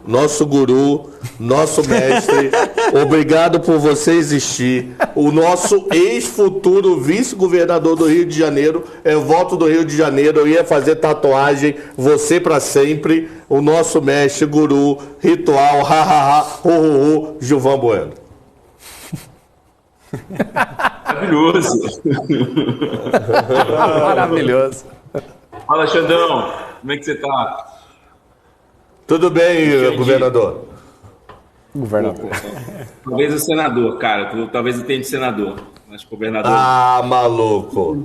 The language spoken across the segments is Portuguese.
nosso guru, nosso mestre, obrigado por você existir. O nosso ex-futuro vice-governador do Rio de Janeiro, eu volto do Rio de Janeiro, eu ia fazer tatuagem, você pra sempre, o nosso mestre, guru, ritual, Gilvan Bueno. Maravilhoso. Maravilhoso. Fala, Xandão. Como é que você tá? Tudo bem, governador? Governador. Talvez o senador, cara. Talvez eu tenha de senador. Mas governador. Ah, maluco.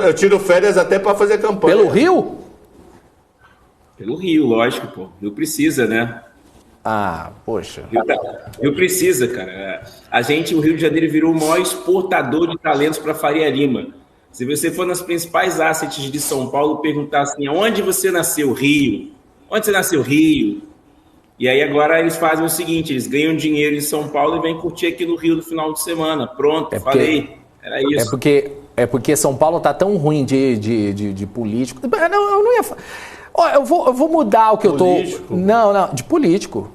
Eu tiro férias até para fazer campanha. Pelo Rio? Pelo Rio, lógico, pô. Rio precisa, né? Ah, poxa. Rio precisa, cara. O Rio de Janeiro virou o maior exportador de talentos para Faria Lima. Se você for nas principais assets de São Paulo, perguntar assim, onde você nasceu? Rio. Onde você nasceu? Rio. E aí agora eles fazem o seguinte, eles ganham dinheiro em São Paulo e vêm curtir aqui no Rio no final de semana. Pronto, falei. Era isso. É porque São Paulo tá tão ruim de político. Não, eu não ia falar. Eu vou mudar o que político? Eu tô... Não, de político.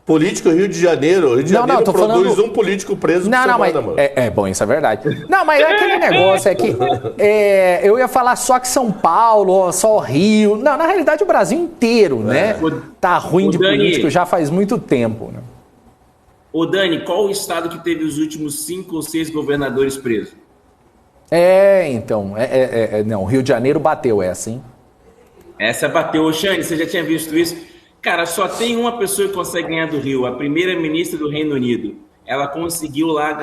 Político Rio de Janeiro. Rio de Janeiro tô produz falando... um político preso por semana, mas... mano. Bom, isso é verdade. Não, mas é aquele negócio, é que eu ia falar só que São Paulo, só o Rio. Não, na realidade o Brasil inteiro, né? Tá ruim de político já faz muito tempo, né? Ô Dani, qual o estado que teve os últimos 5 ou 6 governadores presos? Então. Não, o Rio de Janeiro bateu essa, hein? Essa bateu. Ô Xande, você já tinha visto isso? Cara, só tem uma pessoa que consegue ganhar do Rio, a primeira-ministra do Reino Unido. Ela conseguiu lá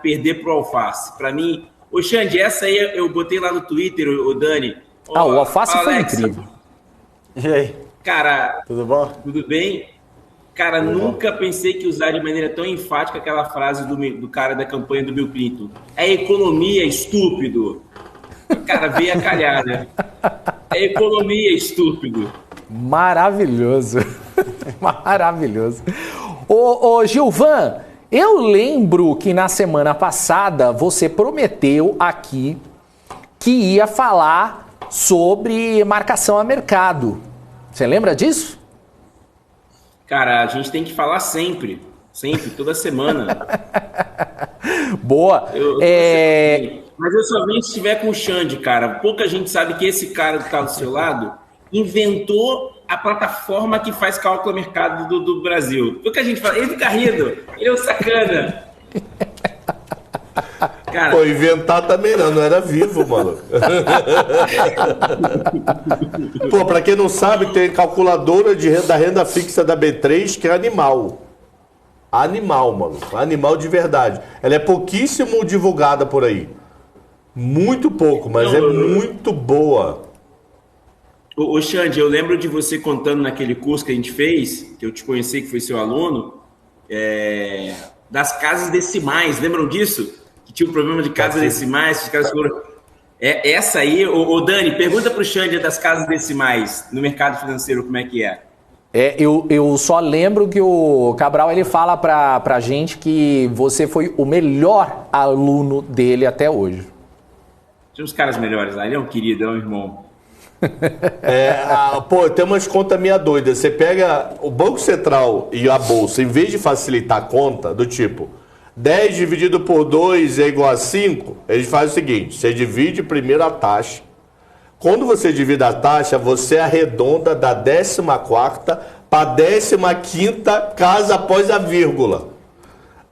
perder pro Alface. Pra mim, ô Xande, essa aí eu botei lá no Twitter, ô Dani. O Alface foi incrível. E aí? Cara, tudo bom? Tudo bem? Cara, nunca pensei que usar de maneira tão enfática aquela frase do cara da campanha do Bill Clinton. É economia, estúpido. Cara, veio a calhar, né? É economia, estúpido. Maravilhoso. Maravilhoso. Ô Gilvan, eu lembro que na semana passada você prometeu aqui que ia falar sobre marcação a mercado. Você lembra disso? Cara, a gente tem que falar sempre. Sempre, toda semana. Boa. Mas eu só venho se estiver com o Xande, cara. Pouca gente sabe que esse cara que tá do seu lado inventou a plataforma que faz cálculo a mercado do Brasil. Pouca gente fala, ele fica rindo, ele é um sacana. Cara, pô, inventar também não era vivo, mano. Pô, pra quem não sabe, tem calculadora da renda fixa da B3 que é animal. Animal, mano. Animal de verdade. Ela é pouquíssimo divulgada por aí. Muito pouco, mas é muito boa. Ô Xande, eu lembro de você contando naquele curso que a gente fez, que eu te conheci, que foi seu aluno, das casas decimais. Lembram disso? Que tinha um problema de casas decimais. Os caras foram... Essa aí, ô Dani, pergunta pro Xande das casas decimais no mercado financeiro, como é que é? Eu só lembro que o Cabral ele fala pra gente que você foi o melhor aluno dele até hoje. Tinha uns caras melhores lá, ele é um querido, é um irmão. Pô, tem umas contas meia doidas. Você pega o Banco Central e a Bolsa, em vez de facilitar a conta, do tipo 10 dividido por 2 é igual a 5, eles fazem o seguinte: você divide primeiro a taxa. Quando você divide a taxa, você arredonda da 14ª para 15ª casa após a vírgula.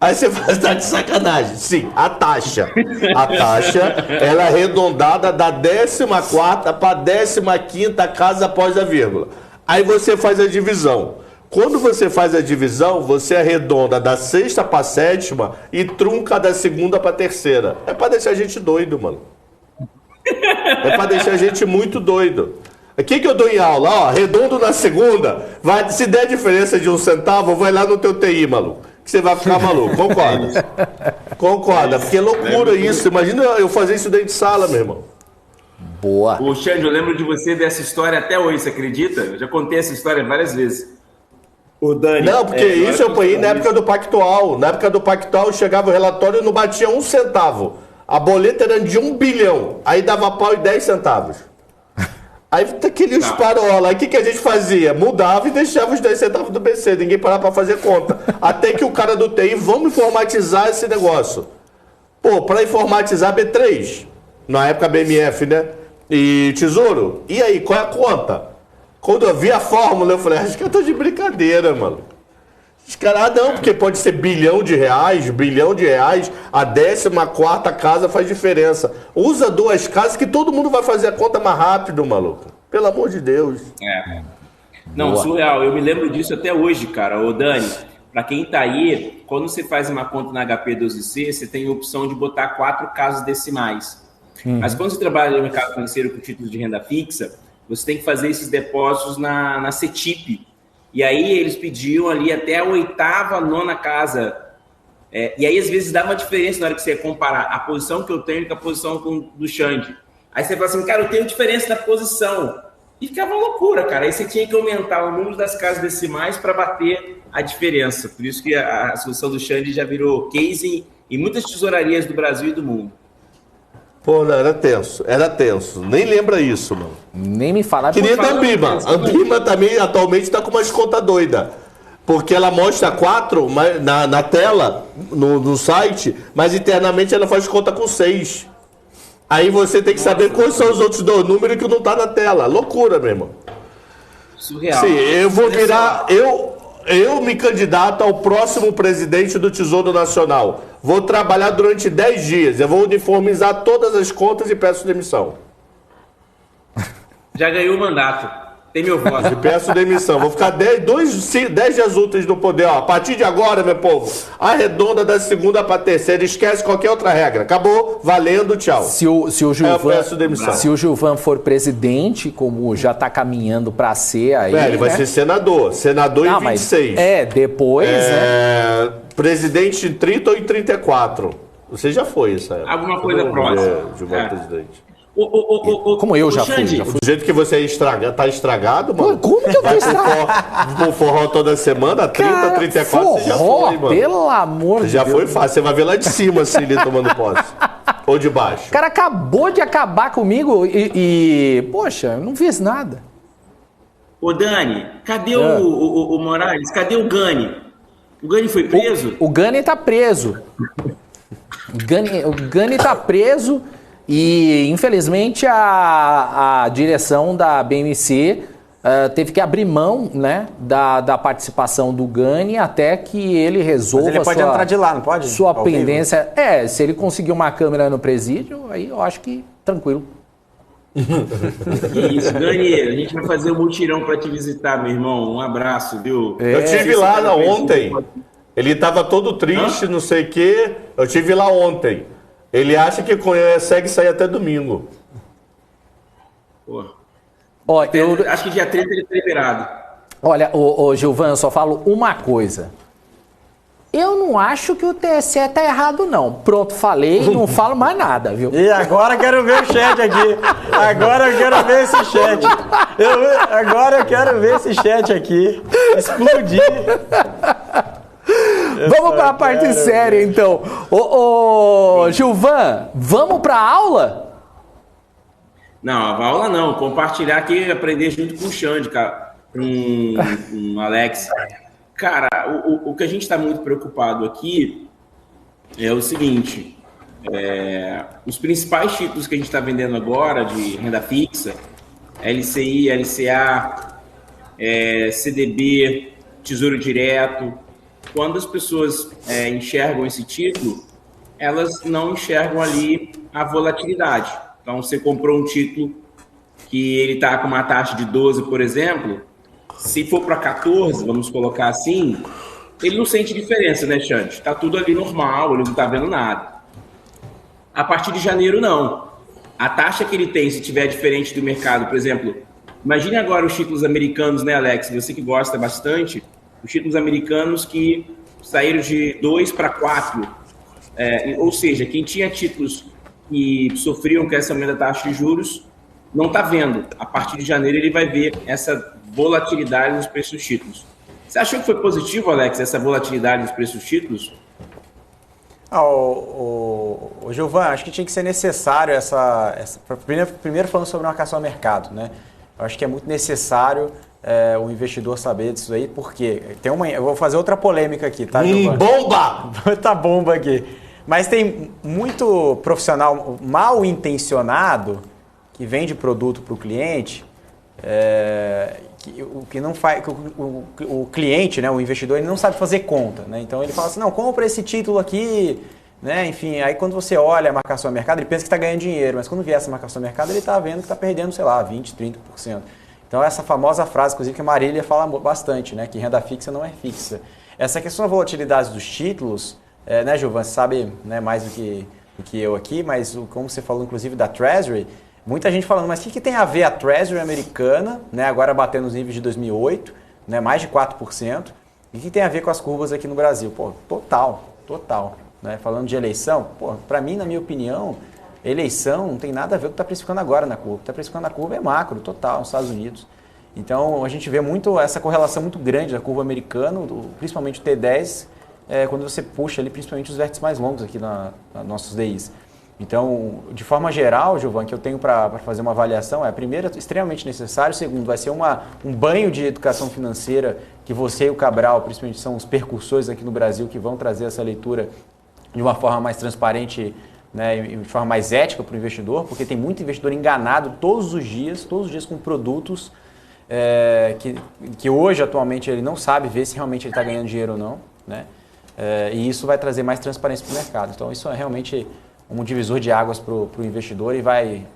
Aí você vai estar de sacanagem. Sim, a taxa. A taxa, ela é arredondada da 14ª para 15ª casa após a vírgula. Aí você faz a divisão. Quando você faz a divisão, você arredonda da 6ª para 7ª e trunca da 2ª para 3ª. É para deixar a gente doido, mano. É para deixar a gente muito doido. O que eu dou em aula? Ó, redondo na segunda, se der diferença de 1 centavo, vai lá no teu TI, maluco. Que você vai ficar maluco. Concorda? Concorda, porque é loucura isso. Imagina eu fazer isso dentro de sala, meu irmão. Boa. Ô, Xande, eu lembro de você dessa história até hoje, você acredita? Eu já contei essa história várias vezes. O Dani... Não, porque isso eu ponhi na época do Pactual. Na época do Pactual, chegava o relatório e não batia 1 centavo. A boleta era de 1 bilhão. Aí dava pau e 10 centavos. Aí aqueles parola, aí o que a gente fazia? Mudava e deixava os 10 centavos do BC, ninguém parava pra fazer conta. Até que o cara do TI, vamos informatizar esse negócio. Pô, pra informatizar B3, na época BMF, né? E Tesouro, e aí, qual é a conta? Quando eu vi a fórmula, eu falei, acho que eu tô de brincadeira, mano. Os caras, não, porque pode ser bilhão de reais, a 14ª casa faz diferença. Usa 2 casas que todo mundo vai fazer a conta mais rápido, maluco. Pelo amor de Deus. Não, surreal. Eu me lembro disso até hoje, cara. Ô, Dani, pra quem tá aí, quando você faz uma conta na HP12C, você tem a opção de botar 4 casas decimais. Mas quando você trabalha no mercado financeiro com títulos de renda fixa, você tem que fazer esses depósitos na CETIP. E aí eles pediam ali até a 8ª, 9ª casa. E aí, às vezes, dá uma diferença na hora que você comparar a posição que eu tenho com a posição do Xande. Aí você fala assim, cara, eu tenho diferença na posição. E ficava uma loucura, cara. Aí você tinha que aumentar o número das casas decimais para bater a diferença. Por isso que a solução do Xande já virou case em muitas tesourarias do Brasil e do mundo. Pô, não, era tenso. Nem lembra isso, mano. Nem me fala. Que nem da Ambima. A Ambima também atualmente tá com umas contas doidas. Porque ela mostra 4 na tela, no site, mas internamente ela faz conta com 6. Aí você tem que saber quais são os outros 2 números que não tá na tela. Loucura, meu irmão. Surreal. Sim, eu vou virar... Eu me candidato ao próximo presidente do Tesouro Nacional. Vou trabalhar durante 10 dias. Eu vou uniformizar todas as contas e peço demissão. Já ganhou o mandato. Tem meu voto. E peço demissão. Vou ficar 10 dias úteis no poder. Ó, a partir de agora, meu povo, arredonda da 2ª para 3ª. Esquece qualquer outra regra. Acabou, valendo, tchau. Se o Gilvan, eu peço demissão. Se o Gilvan for presidente, como já está caminhando para ser aí... Ele vai ser senador. Senador em 26. Depois, né? Presidente em 30 ou em 34. Você já foi isso aí. Alguma coisa próxima. Gilvan presidente. Como eu já fui. Do jeito que você tá estragado, mano. Como que eu tô estragado? Pro forró toda semana, 30, 34, forró, você já foi, mano. Pelo amor de Deus. Já foi fácil. Você vai ver lá de cima, assim, ele tomando posse. Ou de baixo. O cara acabou de acabar comigo poxa, eu não fiz nada. Ô, Dani, cadê o Morales? Cadê o Gani? O Gani foi preso? O Gani tá preso. O Gani tá preso. E, infelizmente, a direção da BMC teve que abrir mão, né, da participação do Gani até que ele resolva. Mas ele pode entrar de lá, não pode? Sua pendência. Se ele conseguir uma câmera no presídio, aí eu acho que tranquilo. Isso, Gani, a gente vai fazer um mutirão para te visitar, meu irmão. Um abraço, viu? Eu tive lá ontem. Ele tava todo triste, não sei o quê. Eu tive lá ontem. Ele acha que consegue sair até domingo. Pô. Eu acho que dia 30 ele está liberado. Olha, ô Gilvan, eu só falo uma coisa. Eu não acho que o TSE tá errado, não. Pronto, falei, não falo mais nada, viu? E agora quero ver o chat aqui. Agora eu quero ver esse chat. Agora eu quero ver esse chat aqui. Explodir. Vamos para a parte séria, então. Gilvan, vamos para a aula? Não, a aula não. Compartilhar aqui, aprender junto com o Xande, cara. Com o Alex. Cara, o que a gente está muito preocupado aqui é o seguinte. Os principais títulos que a gente está vendendo agora de renda fixa, LCI, LCA, CDB, Tesouro Direto. Quando as pessoas enxergam esse título, elas não enxergam ali a volatilidade. Então, você comprou um título que ele está com uma taxa de 12, por exemplo, se for para 14, vamos colocar assim, ele não sente diferença, né, Xande? Está tudo ali normal, ele não está vendo nada. A partir de janeiro, não. A taxa que ele tem, se tiver diferente do mercado, por exemplo, imagine agora os títulos americanos, né, Alex? Você que gosta bastante, os títulos americanos que saíram de 2 para 4. Ou seja, quem tinha títulos que sofriam com essa aumento da taxa de juros, não está vendo. A partir de janeiro ele vai ver essa volatilidade nos preços dos títulos. Você achou que foi positivo, Alex, essa volatilidade nos preços dos títulos? Gilvan, acho que tinha que ser necessário primeiro falando sobre marcação a mercado, né? Eu acho que é muito necessário o investidor saber disso aí, porque eu vou fazer outra polêmica aqui, tá? Bomba! Tá bomba aqui. Mas tem muito profissional mal intencionado que vende produto para o cliente, que não faz, o cliente, né, o investidor, ele não sabe fazer conta, né? Então ele fala assim, não, compra esse título aqui, né? Enfim, aí quando você olha a marcação a mercado, ele pensa que está ganhando dinheiro, mas quando vier essa marcação a mercado, ele está vendo que está perdendo, sei lá, 20%, 30%. Então essa famosa frase, inclusive, que a Marília fala bastante, né, que renda fixa não é fixa. Essa questão da volatilidade dos títulos, né, Gilvan, você sabe, né, mais do que eu aqui, mas como você falou, inclusive, da Treasury, muita gente falando, mas o que tem a ver a Treasury americana, né, agora batendo os níveis de 2008, né, mais de 4%, e o que tem a ver com as curvas aqui no Brasil? Pô, total. Né? Falando de eleição, para mim, na minha opinião, eleição não tem nada a ver com o que está precificando agora na curva. O que está precificando na curva é macro, total, nos Estados Unidos. Então, a gente vê muito essa correlação muito grande da curva americana, principalmente o T10, quando você puxa ali, principalmente os vértices mais longos aqui na nossos DIs. Então, de forma geral, Gilvan, que eu tenho para fazer uma avaliação primeiro, extremamente necessário, segundo, vai ser um banho de educação financeira que você e o Cabral, principalmente, são os percursores aqui no Brasil que vão trazer essa leitura de uma forma mais transparente, né, e de forma mais ética para o investidor, porque tem muito investidor enganado todos os dias com produtos que hoje, atualmente, ele não sabe ver se realmente ele está ganhando dinheiro ou não, né? E isso vai trazer mais transparência para o mercado. Então, isso é realmente um divisor de águas para o investidor e vai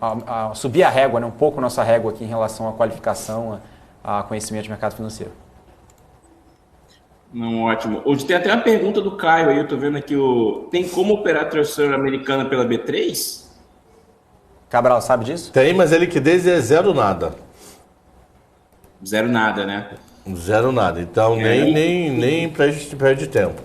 subir a régua, né, um pouco a nossa régua aqui em relação à qualificação, a conhecimento de mercado financeiro. Não, ótimo. Hoje tem até uma pergunta do Caio aí, eu tô vendo aqui tem como operar a Treasury americana pela B3? Cabral, sabe disso? Tem, mas a liquidez é zero nada. Zero nada, né? Zero nada. Então nem perde tempo.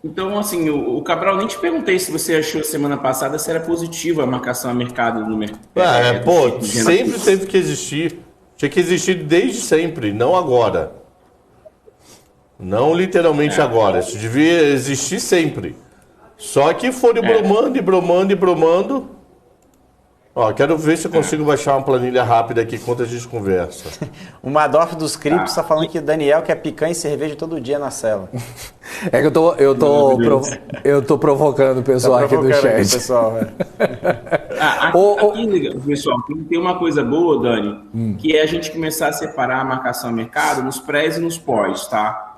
Então, assim, o Cabral, nem te perguntei se você achou semana passada se era positiva a marcação a mercado no mercado. Sempre teve que existir. Tinha que existir desde sempre, não agora. Não literalmente agora. Isso devia existir sempre. Só que foram bromando. Ó, quero ver se eu consigo baixar uma planilha rápida aqui enquanto a gente conversa. O Madoff dos criptos está falando que o Daniel quer picanha e cerveja todo dia na cela. É que eu tô provocando o pessoal aqui do chat. Aqui, pessoal, tem uma coisa boa, Dani, que é a gente começar a separar a marcação a mercado nos prés e nos pós, tá?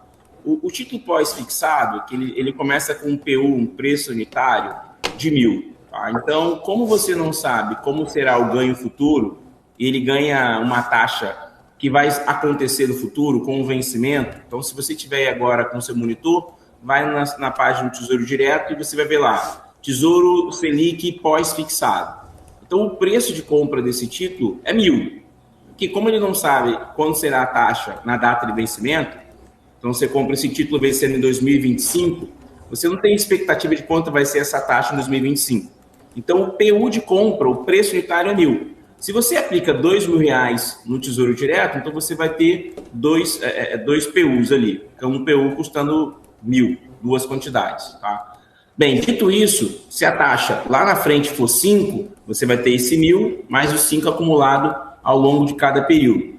O título pós-fixado, que ele começa com um PU, um preço unitário, de 1.000. Tá? Então, como você não sabe como será o ganho futuro, e ele ganha uma taxa que vai acontecer no futuro com o vencimento, então se você tiver agora com o seu monitor, vai na página do Tesouro Direto e você vai ver lá, Tesouro Selic pós-fixado. Então, o preço de compra desse título é 1.000. Porque como ele não sabe quando será a taxa na data de vencimento, então você compra esse título vencendo em 2025, você não tem expectativa de quanto vai ser essa taxa em 2025. Então, o PU de compra, o preço unitário é 1.000. Se você aplica R$2.000 no Tesouro Direto, então você vai ter dois PUs ali. Então, um PU custando 1.000, duas quantidades. Tá? Bem, dito isso, se a taxa lá na frente for 5, você vai ter esse 1.000 mais os 5 acumulado ao longo de cada período.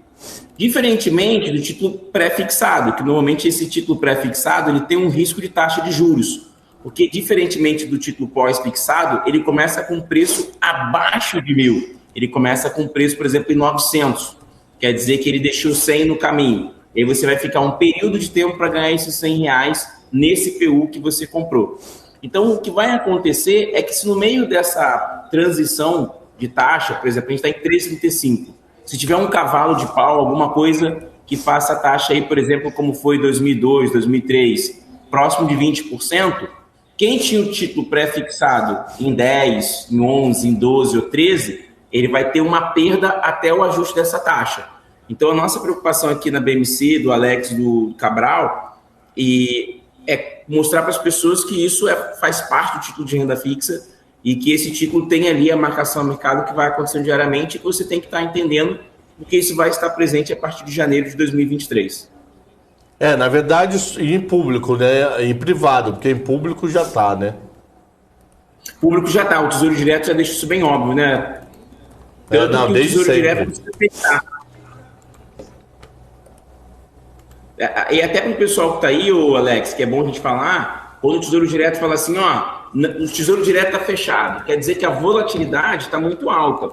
Diferentemente do título pré-fixado, que normalmente esse título pré-fixado ele tem um risco de taxa de juros, porque diferentemente do título pós-fixado, ele começa com preço abaixo de 1.000. Ele começa com preço, por exemplo, em 900. Quer dizer que ele deixou 100 no caminho. E aí você vai ficar um período de tempo para ganhar esses R$100 nesse PU que você comprou. Então, o que vai acontecer é que se no meio dessa transição de taxa, por exemplo, a gente está em 3,35, se tiver um cavalo de pau, alguma coisa que faça a taxa aí, por exemplo, como foi 2002, 2003, próximo de 20%, quem tinha o título pré-fixado em 10, em 11, em 12 ou 13, ele vai ter uma perda até o ajuste dessa taxa. Então, a nossa preocupação aqui na BMC, do Alex, do Cabral, é mostrar para as pessoas que isso faz parte do título de renda fixa e que esse título tem ali a marcação a mercado que vai acontecendo diariamente e que você tem que estar entendendo porque isso vai estar presente a partir de janeiro de 2023. Na verdade, em público, né? Em privado, porque em público já está, né? Público já está, o Tesouro Direto já deixa isso bem óbvio, né? Tanto não, que o desde Tesouro sempre. Direto precisa fechar. E até para o pessoal que está aí, ô Alex, que é bom a gente falar, quando o Tesouro Direto fala assim, ó, o Tesouro Direto está fechado, quer dizer que a volatilidade está muito alta.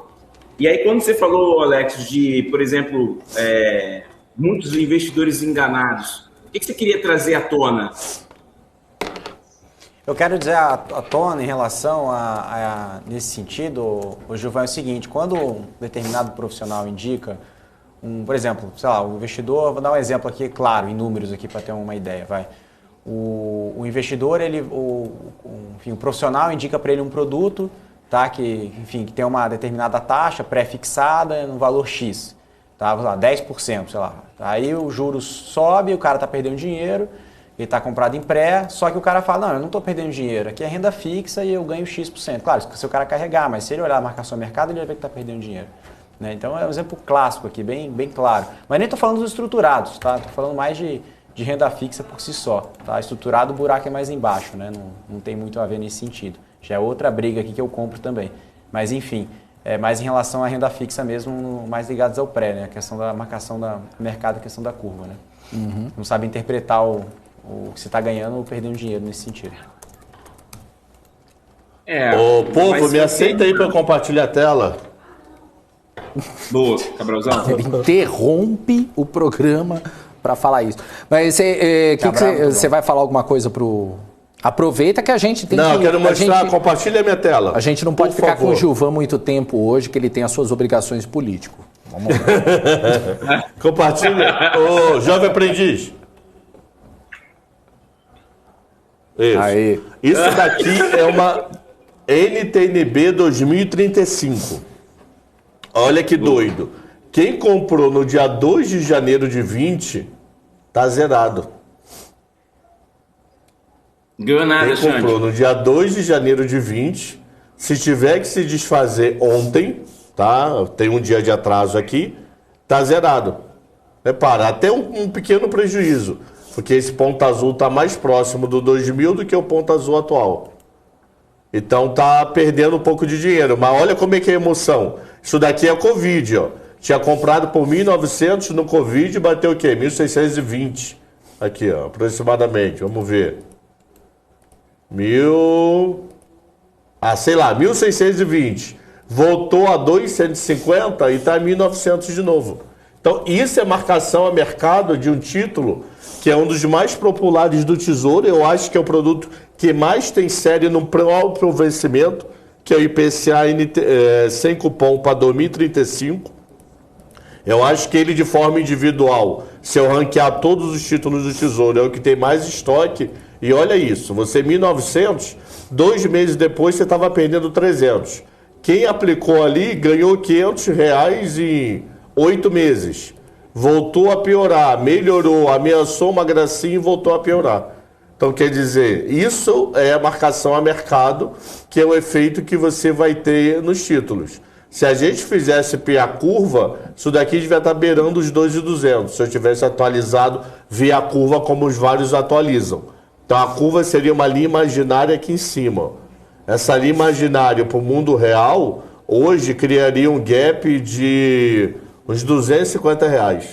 E aí quando você falou, Alex, de, por exemplo, muitos investidores enganados, o que você queria trazer à tona? Eu quero dizer à tona em relação nesse sentido, o Gilvan, é o seguinte, quando um determinado profissional indica, por exemplo, sei lá, o investidor, vou dar um exemplo aqui, claro, em números aqui para ter uma ideia, vai. O investidor, enfim, o profissional indica para ele um produto, tá, que tem uma determinada taxa pré-fixada no valor X, tá, vamos lá, 10%, sei lá. Aí o juros sobe, o cara está perdendo dinheiro, ele está comprado em pré, só que o cara fala, não, eu não estou perdendo dinheiro, aqui é renda fixa e eu ganho X%. Claro, se o cara carregar, mas se ele olhar a marcação do mercado, ele vai ver que está perdendo dinheiro. Né? Então é um exemplo clássico aqui, bem claro. Mas nem estou falando dos estruturados, tá? Estou falando mais de renda fixa por si só. Tá? Estruturado, o buraco é mais embaixo, né? Não tem muito a ver nesse sentido. Já é outra briga aqui que eu compro também. Mas enfim, é mais em relação à renda fixa mesmo, mais ligados ao pré, né? A questão da marcação do mercado, a questão da curva, né? Uhum. Não sabe interpretar o que você está ganhando ou perdendo dinheiro nesse sentido. Ô, povo, me aceita aí para compartilhar a tela. Boa, Cabralzão. Ele interrompe o programa para falar isso. Mas você vai falar alguma coisa pro... Aproveita que a gente tem não, que... eu quero mostrar, compartilha a minha tela. A gente não pode ficar com o Gilvan muito tempo hoje, que ele tem as suas obrigações políticas. Vamos lá. Compartilha. Ô, jovem aprendiz. Isso. Aí. Isso daqui é uma NTNB 2035. Olha que doido. Quem comprou no dia 2 de janeiro de 20, tá zerado. Ganhou nada, Quem comprou no dia 2 de janeiro de 20, se tiver que se desfazer ontem, tá? Tem um dia de atraso aqui, tá zerado. Repara, até um pequeno prejuízo, porque esse ponto azul tá mais próximo do 2000 do que o ponto azul atual. Então tá perdendo um pouco de dinheiro, mas olha como é que é a emoção. Isso daqui é Covid, ó. Tinha comprado por 1.900 no Covid e bateu o quê? 1.620. Aqui, ó, aproximadamente. Vamos ver. 1.620. Voltou a 2.150 e está em 1.900 de novo. Então, isso é marcação a mercado de um título que é um dos mais populares do Tesouro. Eu acho que é o produto que mais tem série no próprio vencimento, que é o IPCA sem cupom para 2035. Eu acho que ele, de forma individual, se eu ranquear todos os títulos do Tesouro, é o que tem mais estoque. E olha isso, você 1.900, 2 meses depois você estava perdendo 300. Quem aplicou ali ganhou R$500 em 8 meses. Voltou a piorar, melhorou, ameaçou uma gracinha e voltou a piorar. Então, quer dizer, isso é a marcação a mercado, que é o efeito que você vai ter nos títulos. Se a gente fizesse a curva, isso daqui devia estar beirando os 2.200, se eu tivesse atualizado via curva como os vários atualizam. Então, a curva seria uma linha imaginária aqui em cima. Essa linha imaginária para o mundo real, hoje criaria um gap de uns R$250.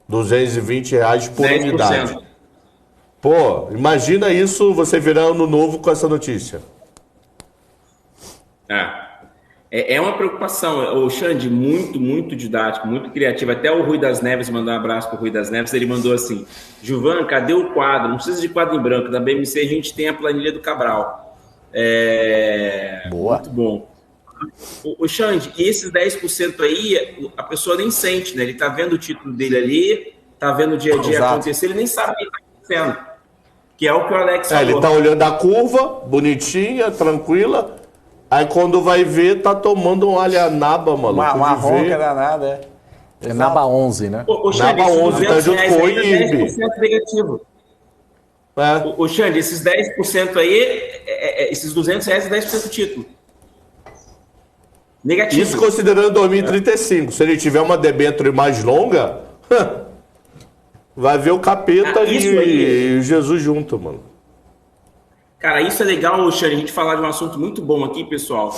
R$220 por 10%. Unidade. Pô, imagina isso, você virar ano novo com essa notícia. É uma preocupação. O Xande, muito didático, muito criativo. Até o Rui das Neves, mandou um abraço para o Rui das Neves, ele mandou assim: Gilvan, cadê o quadro? Não precisa de quadro em branco. Na BMC a gente tem a planilha do Cabral. Boa. Muito bom. O Xande, e esses 10% aí, a pessoa nem sente, né? Ele tá vendo o título dele ali, tá vendo o dia a dia acontecer, ele nem sabe o que está acontecendo. Que é o que o Alex falou. Ele tá olhando a curva, bonitinha, tranquila. Aí quando vai ver, tá tomando um alhanaba, mano. Uma ronca danada, é Naba 11, né? Naba 11, tá junto com o INB. 10% negativo. O Xande, esses 10% aí, esses R$200 é 10% do título. Negativo. Isso considerando 2035. Se ele tiver uma debênture mais longa, vai ver o capeta e Jesus junto, mano. Cara, isso é legal, Xande, a gente falar de um assunto muito bom aqui, pessoal.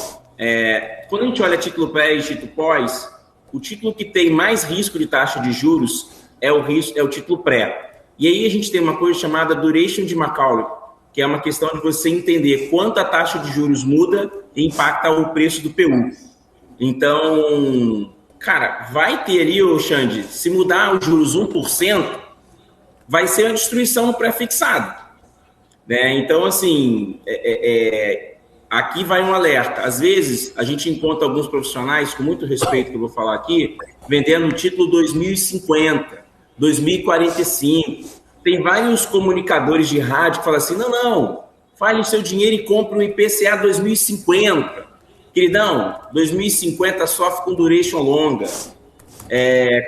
Quando a gente olha título pré e título pós, o título que tem mais risco de taxa de juros é o título pré. E aí a gente tem uma coisa chamada duration de Macaulay, que é uma questão de você entender quanto a taxa de juros muda e impacta o preço do PU. Então, cara, vai ter ali, Xande, se mudar os juros 1%, vai ser uma destruição no pré-fixado. Né? Então, assim, aqui vai um alerta. Às vezes, a gente encontra alguns profissionais, com muito respeito que eu vou falar aqui, vendendo o título 2050, 2045. Tem vários comunicadores de rádio que falam assim, não, fale o seu dinheiro e compre um IPCA 2050. Queridão, 2050 sofre com duration longa.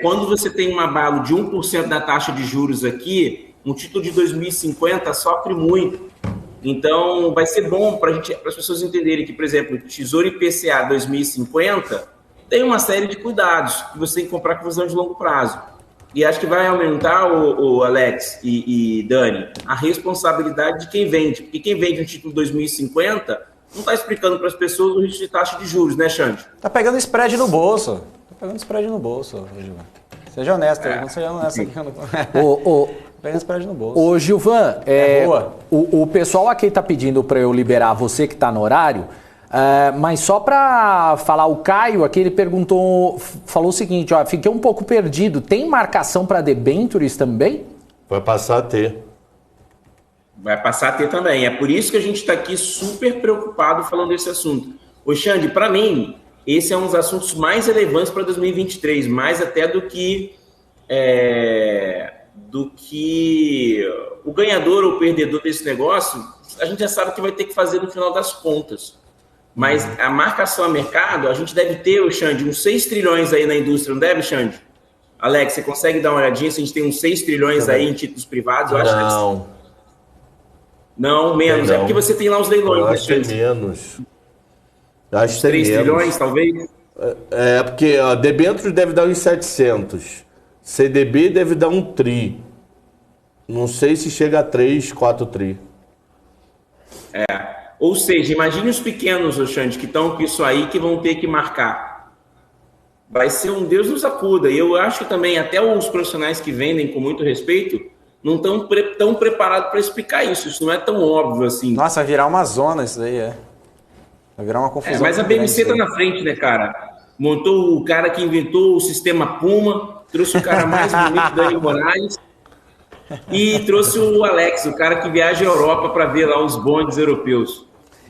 Quando você tem um abalo de 1% da taxa de juros aqui, um título de 2050 sofre muito. Então, vai ser bom para as pessoas entenderem que, por exemplo, o Tesouro IPCA 2050 tem uma série de cuidados que você tem que comprar com visão de longo prazo. E acho que vai aumentar, o Alex e Dani, a responsabilidade de quem vende. Porque quem vende um título 2050 não está explicando para as pessoas o risco de taxa de juros, né, Xande? Tá pegando spread no bolso. Gilvan. Seja honesto, não seja honesto aqui. Pegando spread no bolso. Ô, Gilvan, o pessoal aqui tá pedindo para eu liberar você que tá no horário, mas só para falar, o Caio aqui, ele falou o seguinte, fiquei um pouco perdido, tem marcação para debentures também? Vai passar a ter. Vai passar a ter também. É por isso que a gente está aqui super preocupado falando desse assunto. Ô, Xande, para mim, esse é um dos assuntos mais relevantes para 2023, mais até do que o ganhador ou perdedor desse negócio, a gente já sabe o que vai ter que fazer no final das contas. Mas a marcação a mercado, a gente deve ter, Xande, uns 6 trilhões aí na indústria, não deve, Xande? Alex, você consegue dar uma olhadinha se a gente tem uns 6 trilhões aí em títulos privados? Eu acho que não, menos. É porque você tem lá os leilões. Eu acho que tem menos. Acho que 3 trilhões, talvez? Porque debêntures deve dar uns 700. CDB deve dar um tri. Não sei se chega a 3, 4 tri. Ou seja, imagine os pequenos, Xande, que estão com isso aí, que vão ter que marcar. Vai ser um Deus nos acuda. E eu acho que também até os profissionais que vendem com muito respeito não estão tão preparados para explicar isso. Isso não é tão óbvio assim. Nossa, vai virar uma zona isso daí, Vai virar uma confusão. Mas a BMC está na frente, né, cara? Montou o cara que inventou o sistema Puma, trouxe o cara mais bonito, Dani Moraes, e trouxe o Alex, o cara que viaja à Europa para ver lá os bondes europeus.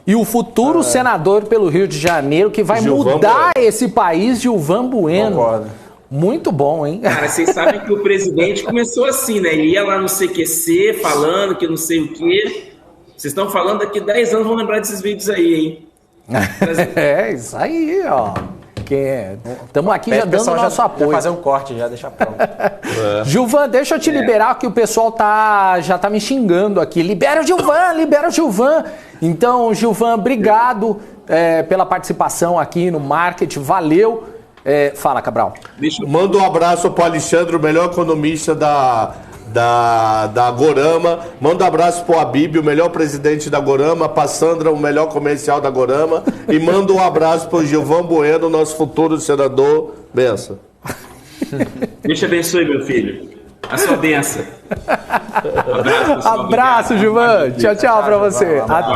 E o futuro senador pelo Rio de Janeiro, que vai mudar esse país, Gilvan Bueno. Concordo. Muito bom, hein? Cara, vocês sabem que o presidente começou assim, né? Ele ia lá no CQC falando que não sei o quê. Vocês estão falando daqui 10 anos, vão lembrar desses vídeos aí, hein? Isso aí, ó. Estamos aqui já dando o nosso apoio. Fazer um corte já, deixar pronto. Gilvan, deixa eu te liberar, que o pessoal já tá me xingando aqui. Libera o Gilvan. Então, Gilvan, obrigado pela participação aqui no Market. Valeu. Fala, Cabral. Manda um abraço pro Alexandre, o melhor economista da Agorama. Manda um abraço pro Habib, o melhor presidente da Agorama, pra Sandra, o melhor comercial da Agorama, e manda um abraço pro Gilvan Bueno, nosso futuro senador. Benção. Deus te abençoe, meu filho. A sua benção. Abraço, Gilvan. Tchau pra você. Até.